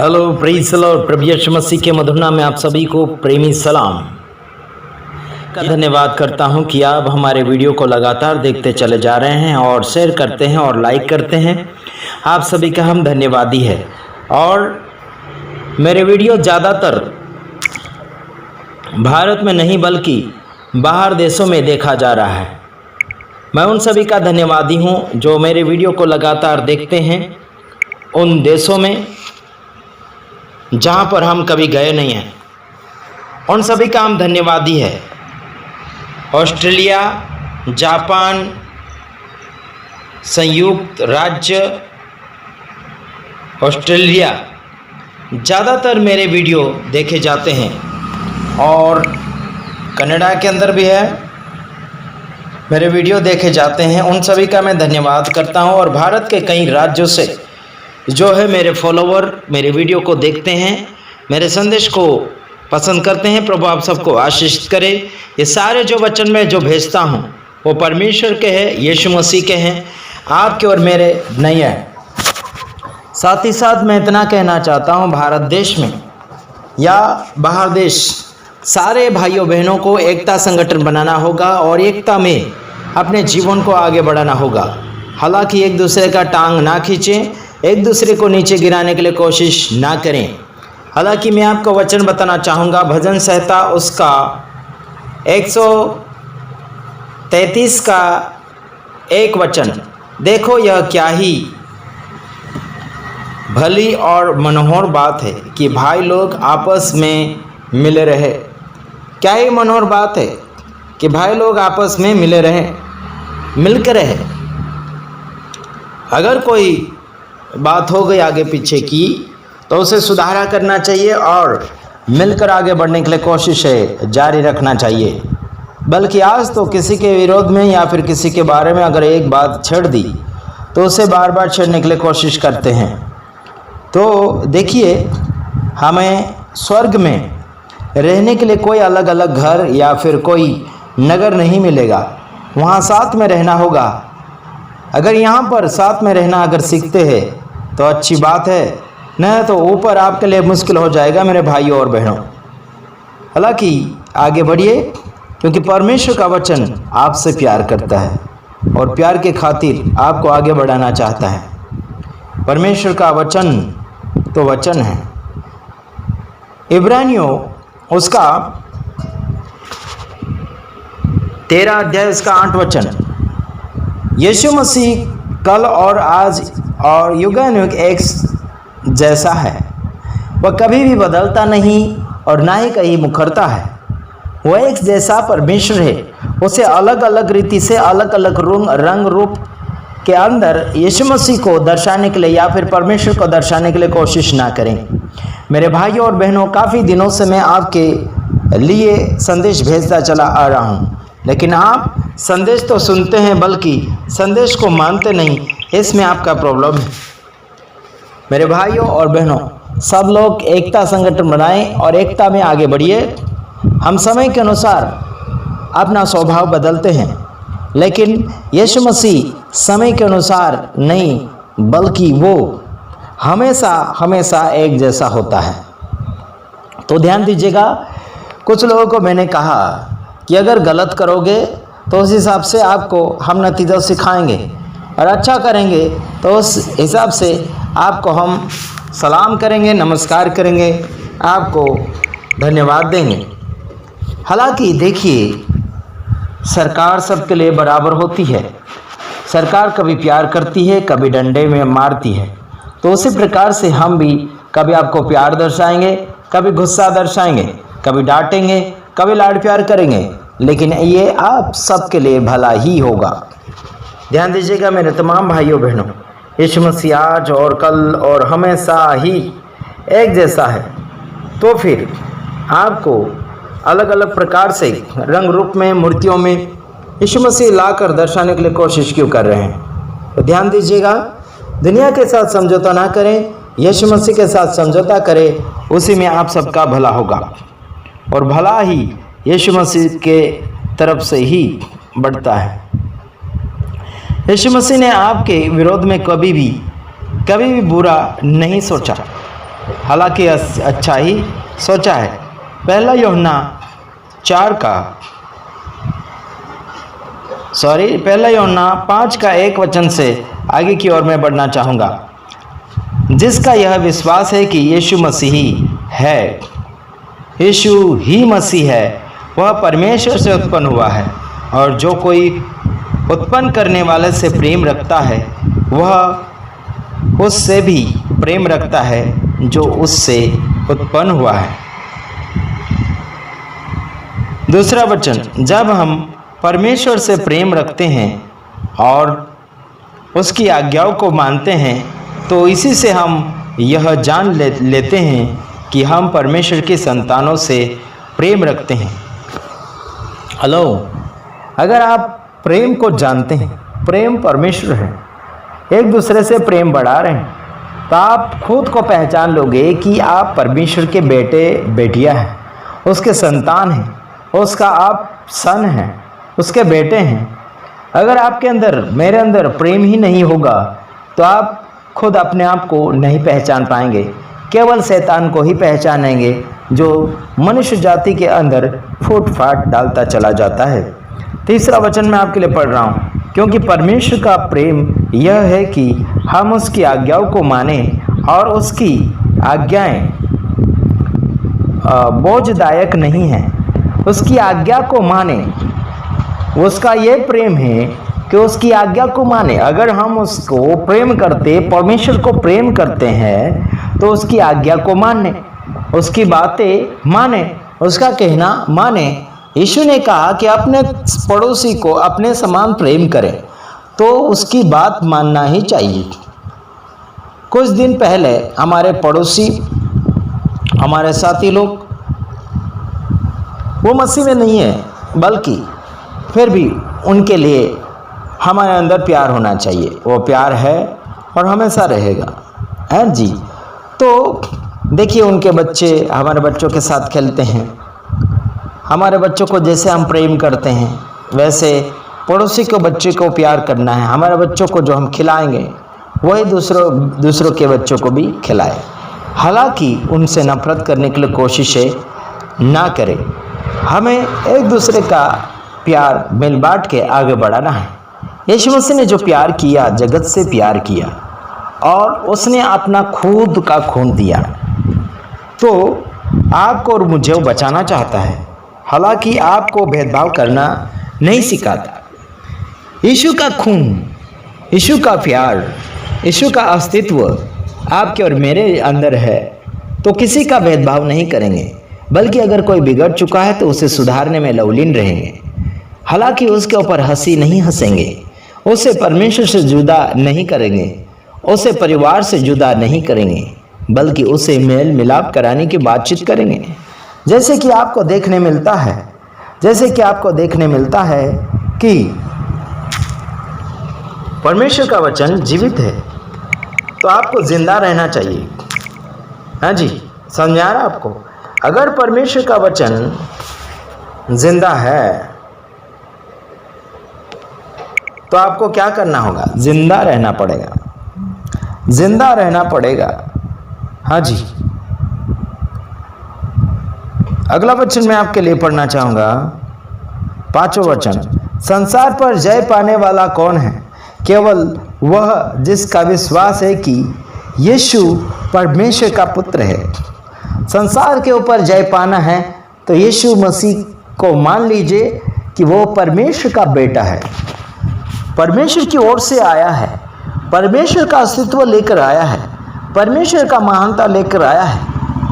Hello praise और प्रभु यीशु मसीह के मधुर नाम में आप सभी को प्रेमी सलाम का धन्यवाद करता हूं कि आप हमारे वीडियो को लगातार देखते चले जा रहे हैं और शेयर करते हैं और लाइक करते हैं। आप सभी का हम धन्यवादी है। और मेरे वीडियो ज़्यादातर भारत में नहीं बल्कि बाहर देशों में देखा जा रहा है। मैं उन सभी का धन्यवादी हूं जो मेरे वीडियो को लगातार देखते हैं उन देशों में जहाँ पर हम कभी गए नहीं हैं। उन सभी का हम धन्यवादी है। ऑस्ट्रेलिया, जापान, संयुक्त राज्य ऑस्ट्रेलिया ज़्यादातर मेरे वीडियो देखे जाते हैं और कनाडा के अंदर भी है मेरे वीडियो देखे जाते हैं। उन सभी का मैं धन्यवाद करता हूं। और भारत के कई राज्यों से जो है मेरे फॉलोवर मेरे वीडियो को देखते हैं, मेरे संदेश को पसंद करते हैं। प्रभु आप सबको आशीष करे। ये सारे जो वचन मैं जो भेजता हूँ वो परमेश्वर के हैं, यीशु मसीह के हैं, आपके और मेरे नहीं है। साथ ही साथ मैं इतना कहना चाहता हूँ, भारत देश में या बाहर देश सारे भाइयों बहनों को एकता संगठन बनाना होगा और एकता में अपने जीवन को आगे बढ़ाना होगा। हालांकि एक दूसरे का टांग ना खींचें, एक दूसरे को नीचे गिराने के लिए कोशिश ना करें। हालांकि मैं आपको वचन बताना चाहूँगा, भजन संहिता उसका 133 का एक वचन, देखो यह क्या ही भली और मनोहर बात है कि भाई लोग आपस में मिले रहे। क्या ही मनोहर बात है कि भाई लोग आपस में मिले रहे, मिलकर रहे। अगर कोई बात हो गई आगे पीछे की तो उसे सुधारा करना चाहिए और मिलकर आगे बढ़ने के लिए कोशिश है जारी रखना चाहिए। बल्कि आज तो किसी के विरोध में या फिर किसी के बारे में अगर एक बात छेड़ दी तो उसे बार बार छेड़ने के लिए कोशिश करते हैं। तो देखिए, हमें स्वर्ग में रहने के लिए कोई अलग अलग घर या फिर कोई नगर नहीं मिलेगा, वहाँ साथ में रहना होगा। अगर यहाँ पर साथ में रहना अगर सीखते हैं तो अच्छी बात है, नहीं तो ऊपर आपके लिए मुश्किल हो जाएगा मेरे भाइयों और बहनों। हालांकि आगे बढ़िए, क्योंकि परमेश्वर का वचन आपसे प्यार करता है और प्यार के खातिर आपको आगे बढ़ाना चाहता है। परमेश्वर का वचन तो वचन है। इब्रानियों उसका 13 अध्याय उसका 8 वचन, यीशु मसीह कल और आज और युगानुयुग एक जैसा है। वह कभी भी बदलता नहीं और ना ही कहीं मुखरता है। वह एक जैसा परमेश्वर है। उसे अलग अलग रीति से अलग अलग रंग रूप के अंदर यीशु मसीह को दर्शाने के लिए या फिर परमेश्वर को दर्शाने के लिए कोशिश ना करें। मेरे भाइयों और बहनों, काफ़ी दिनों से मैं आपके लिए संदेश भेजता चला आ रहा हूँ, लेकिन आप संदेश तो सुनते हैं बल्कि संदेश को मानते नहीं। इसमें आपका प्रॉब्लम है। मेरे भाइयों और बहनों, सब लोग एकता संगठन बनाएं और एकता में आगे बढ़िए। हम समय के अनुसार अपना स्वभाव बदलते हैं, लेकिन यीशु मसीह समय के अनुसार नहीं बल्कि वो हमेशा हमेशा एक जैसा होता है। तो ध्यान दीजिएगा, कुछ लोगों को मैंने कहा कि अगर गलत करोगे तो उस हिसाब से आपको हम नतीजा सिखाएंगे और अच्छा करेंगे तो उस हिसाब से आपको हम सलाम करेंगे, नमस्कार करेंगे, आपको धन्यवाद देंगे। हालांकि देखिए, सरकार सबके लिए बराबर होती है। सरकार कभी प्यार करती है, कभी डंडे में मारती है। तो उसी प्रकार से हम भी कभी आपको प्यार दर्शाएंगे, कभी गुस्सा दर्शाएंगे, कभी डांटेंगे, कभी लाड प्यार करेंगे, लेकिन ये आप सबके लिए भला ही होगा। ध्यान दीजिएगा मेरे तमाम भाइयों बहनों, यीशु मसीह आज और कल और हमेशा ही एक जैसा है। तो फिर आपको अलग अलग प्रकार से रंग रूप में मूर्तियों में यीशु मसीह लाकर दर्शाने के लिए कोशिश क्यों कर रहे हैं? तो ध्यान दीजिएगा, दुनिया के साथ समझौता ना करें, यीशु मसीह के साथ समझौता करें, उसी में आप सबका भला होगा और भला ही यीशु मसीह के तरफ से ही बढ़ता है। यीशु मसीह ने आपके विरोध में कभी भी बुरा नहीं सोचा। हालांकि अच्छा ही सोचा है। पहला यूहन्ना 5 का 1 वचन से आगे की ओर मैं बढ़ना चाहूँगा। जिसका यह विश्वास है कि यीशु मसीही है, यीशु ही मसीह है, वह परमेश्वर से उत्पन्न हुआ है, और जो कोई उत्पन्न करने वाले से प्रेम रखता है वह उससे भी प्रेम रखता है जो उससे उत्पन्न हुआ है। दूसरा वचन, जब हम परमेश्वर से प्रेम रखते हैं और उसकी आज्ञाओं को मानते हैं तो इसी से हम यह जान लेते हैं कि हम परमेश्वर की संतानों से प्रेम रखते हैं। हेलो, अगर आप प्रेम को जानते हैं, प्रेम परमेश्वर है, एक दूसरे से प्रेम बढ़ा रहे हैं, तो आप खुद को पहचान लोगे कि आप परमेश्वर के बेटे बेटियां हैं, उसके संतान हैं, उसका आप सन हैं, उसके बेटे हैं। अगर आपके अंदर, मेरे अंदर प्रेम ही नहीं होगा तो आप खुद अपने आप को नहीं पहचान पाएंगे, केवल शैतान को ही पहचानेंगे जो मनुष्य जाति के अंदर फूट फाट डालता चला जाता है। तीसरा वचन मैं आपके लिए पढ़ रहा हूँ, क्योंकि परमेश्वर का प्रेम यह है कि हम उसकी आज्ञाओं को मानें, और उसकी आज्ञाएं बोझदायक नहीं हैं। उसकी आज्ञा को माने, उसका ये प्रेम है कि उसकी आज्ञा को माने। अगर हम उसको प्रेम करते, परमेश्वर को प्रेम करते हैं तो उसकी आज्ञा को माने, उसकी बातें माने, उसका कहना माने। यीशु ने कहा कि अपने पड़ोसी को अपने समान प्रेम करें, तो उसकी बात मानना ही चाहिए। कुछ दिन पहले हमारे पड़ोसी, हमारे साथी लोग, वो मसीह में नहीं है, बल्कि फिर भी उनके लिए हमारे अंदर प्यार होना चाहिए। वो प्यार है और हमेशा रहेगा, है जी। तो देखिए, उनके बच्चे हमारे बच्चों के साथ खेलते हैं। हमारे बच्चों को जैसे हम प्रेम करते हैं वैसे पड़ोसी को, बच्चे को प्यार करना है। हमारे बच्चों को जो हम खिलाएंगे वही दूसरों के बच्चों को भी खिलाए। हालांकि उनसे नफरत करने के लिए कोशिशें ना करें। हमें एक दूसरे का प्यार मिल बांट के आगे बढ़ाना है। यीशु मसीह ने जो प्यार किया, जगत से प्यार किया, और उसने अपना खुद का खून दिया, तो आपको और मुझे वो बचाना चाहता है। हालांकि आपको भेदभाव करना नहीं सिखाता। यीशु का खून, यीशु का प्यार, यीशु का अस्तित्व आपके और मेरे अंदर है, तो किसी का भेदभाव नहीं करेंगे, बल्कि अगर कोई बिगड़ चुका है तो उसे सुधारने में लवलीन रहेंगे। हालांकि उसके ऊपर हंसी नहीं हंसेंगे, उसे परमेश्वर से जुदा नहीं करेंगे, उसे परिवार से जुदा नहीं करेंगे, बल्कि उसे मेल मिलाप कराने की बातचीत करेंगे। जैसे कि आपको देखने मिलता है, कि परमेश्वर का वचन जीवित है, तो आपको जिंदा रहना चाहिए। हाँ जी, समझ आ रहा आपको? अगर परमेश्वर का वचन जिंदा है तो आपको क्या करना होगा? जिंदा रहना पड़ेगा। हाँ जी। अगला वचन मैं आपके लिए पढ़ना चाहूंगा, 5वां वचन। संसार पर जय पाने वाला कौन है? केवल वह जिसका विश्वास है कि यीशु परमेश्वर का पुत्र है। संसार के ऊपर जय पाना है तो यीशु मसीह को मान लीजिए कि वो परमेश्वर का बेटा है, परमेश्वर की ओर से आया है, परमेश्वर का अस्तित्व लेकर आया है, परमेश्वर का महानता लेकर आया है,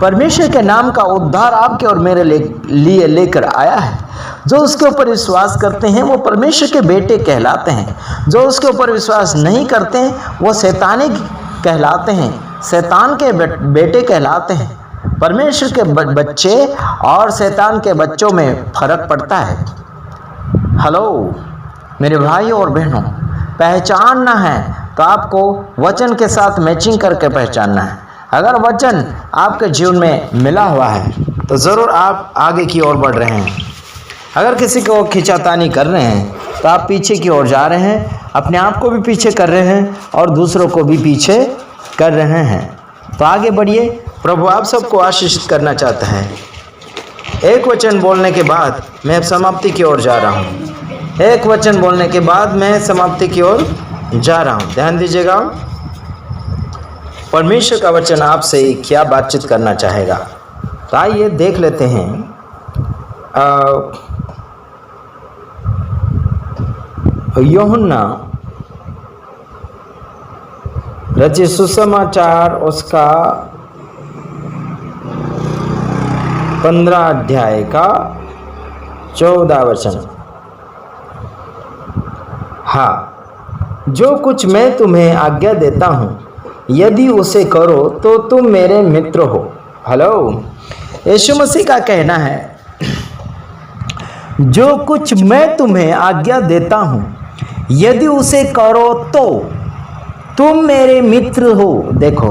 परमेश्वर के नाम का उद्धार आपके और मेरे लिए लेकर आया है। जो उसके ऊपर विश्वास करते हैं वो परमेश्वर के बेटे कहलाते हैं। जो उसके ऊपर विश्वास नहीं करते हैं वो शैतानी कहलाते हैं, शैतान के बेटे कहलाते हैं। परमेश्वर के बच्चे और शैतान के बच्चों में फर्क पड़ता है। हेलो मेरे भाइयों और बहनों, पहचानना है तो आपको वचन के साथ मैचिंग करके पहचानना है। अगर वचन आपके जीवन में मिला हुआ है तो ज़रूर आप आगे की ओर बढ़ रहे हैं। अगर किसी को खिंचातानी कर रहे हैं तो आप पीछे की ओर जा रहे हैं, अपने आप को भी पीछे कर रहे हैं और दूसरों को भी पीछे कर रहे हैं। तो आगे बढ़िए, प्रभु आप सबको आशीषित करना चाहता है। एक वचन बोलने के बाद मैं अब समाप्ति की ओर जा रहा हूँ। एक वचन बोलने के बाद मैं समाप्ति की ओर जा रहा हूँ। ध्यान दीजिएगा, परमेश्वर का वचन आपसे क्या बातचीत करना चाहेगा। तो आइए देख लेते हैं। यूहन्ना रचित सुसमाचार उसका 15 अध्याय का 14 वचन। हाँ, जो कुछ मैं तुम्हें आज्ञा देता हूँ, यदि उसे करो तो तुम मेरे मित्र हो। हेलो, यीशु मसीह का कहना है, जो कुछ मैं तुम्हें आज्ञा देता हूँ, यदि उसे करो तो तुम मेरे मित्र हो। देखो,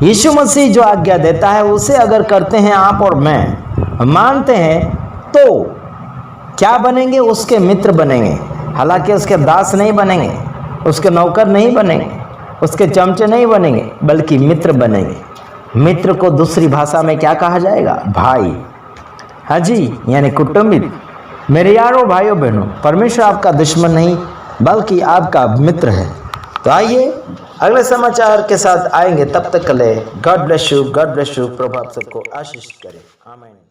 यीशु मसीह जो आज्ञा देता है उसे अगर करते हैं आप और मैं, मानते हैं, तो क्या बनेंगे? उसके मित्र बनेंगे। हालांकि उसके दास नहीं बनेंगे, उसके नौकर नहीं बनेंगे, उसके चमचे नहीं बनेंगे, बल्कि मित्र बनेंगे। मित्र को दूसरी भाषा में क्या कहा जाएगा? भाई। हाँ जी, यानी कुटुंबिक। मेरे यारों, भाइयों बहनों, परमेश्वर आपका दुश्मन नहीं बल्कि आपका मित्र है। तो आइए अगले समाचार के साथ आएंगे। तब तक के लिए God bless you, God bless you. प्रभु आप सबको आशीष करे। आमीन।